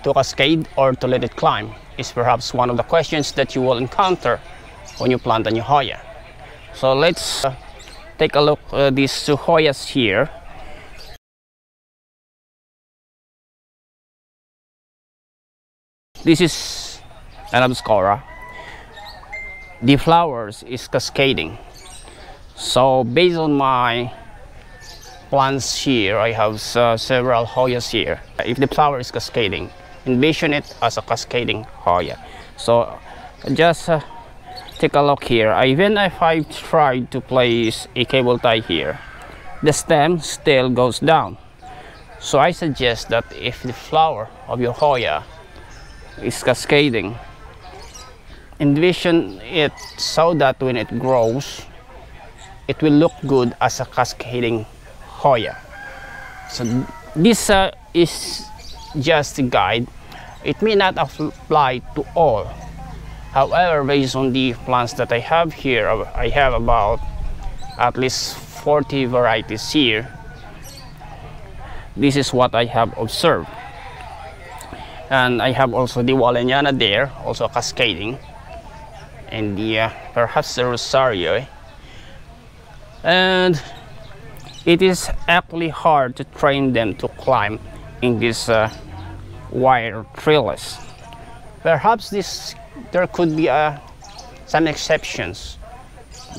to cascade or to let it climb is perhaps one of the questions that you will encounter when you plant a new Hoya. So let's take a look at these two Hoyas here. This is an Abscora. The flowers is cascading. So based on my plants here, I have several Hoyas here. If the flower is cascading, envision it as a cascading Hoya. So just take a look here. Even if I tried to place a cable tie here, the stem still goes down. So I suggest that if the flower of your Hoya is cascading, envision it so that when it grows, it will look good as a cascading Hoya. So this is just a guide. It may not apply to all. However, based on the plants that I have here, I have about at least 40 varieties here. This is what I have observed. And I have also the Waleniana there, also cascading, and the perhaps the Rosario. And it is actually hard to train them to climb in this wire trellis. Perhaps there could be some exceptions,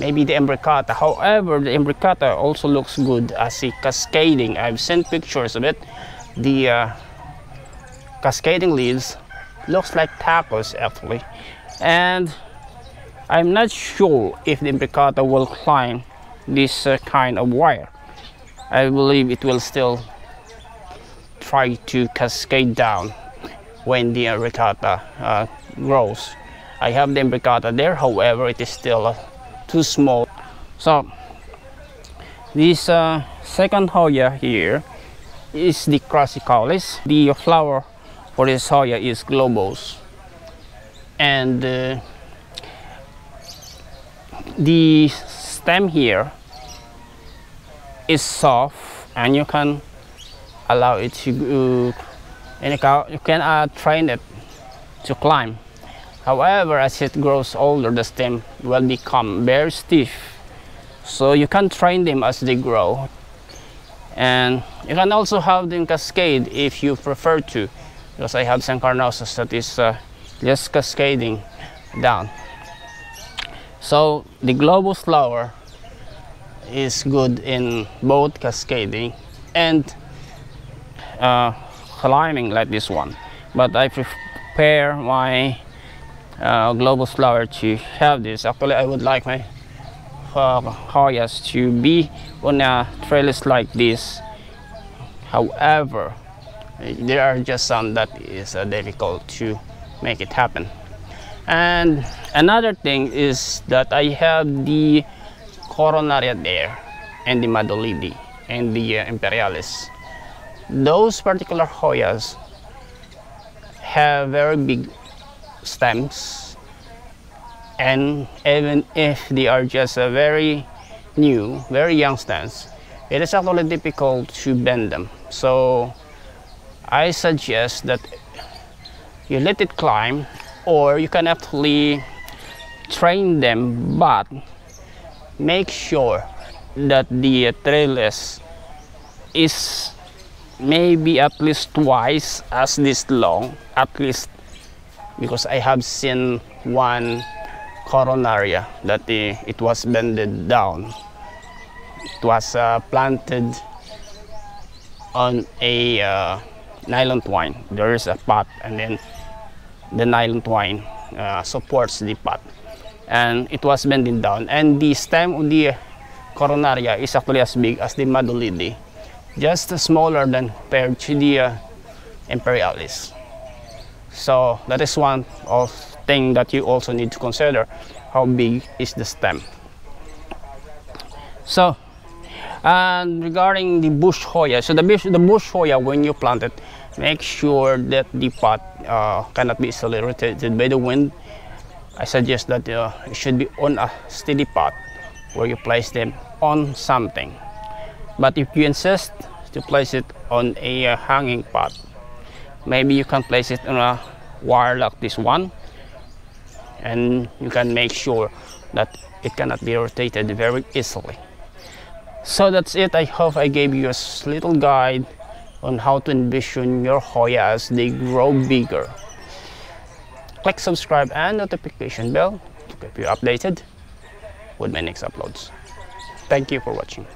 maybe the Imbricata. However, the Imbricata also looks good as a cascading. I've sent pictures of it. The cascading leaves looks like tacos actually, and I'm not sure if the Imbricata will climb this kind of wire. I believe it will still try to cascade down when the Imbricata grows. I have the Imbricata there, however it is still too small. So this second Hoya here is the Crassicalis. The flower for this Hoya is globose, and the stem here is soft, and you can allow it to you can train it to climb. However, as it grows older, the stem will become very stiff, so you can train them as they grow, and you can also have them cascade if you prefer to, because I have some carnosus that is just cascading down. So the globose flower is good in both cascading and climbing like this one, but I prepare my globose flower to have this. Actually, I would like my Hoyas to be on a trellis like this. However, there are just some that is difficult to make it happen. And another thing is that I have the Coronaria there, and the Madolidi, and the Imperialis. Those particular Hoyas have very big stems, and even if they are just a very new, very young stems, it is actually difficult to bend them. So I suggest that you let it climb, or you can actually train them, but make sure that the trellis is maybe at least twice as this long, at least, because I have seen one Coronaria that it was bended down. It was planted on a nylon twine. There is a pot, and then the nylon twine supports the pot, and it was bending down, and the stem of the Coronaria is actually as big as the Madolidi, just smaller than compared to the Imperialis. So that is one of thing that you also need to consider, how big is the stem. So, and regarding the bush Hoya, so the bush Hoya, when you plant it, make sure that the pot cannot be easily rotated by the wind. I suggest that it should be on a steady pot where you place them on something. But if you insist to place it on a hanging pot, maybe you can place it on a wire like this one, and you can make sure that it cannot be rotated very easily. So that's it. I hope I gave you a little guide on how to envision your Hoya as they grow bigger. Click subscribe and notification bell to keep you updated with my next uploads. Thank you for watching.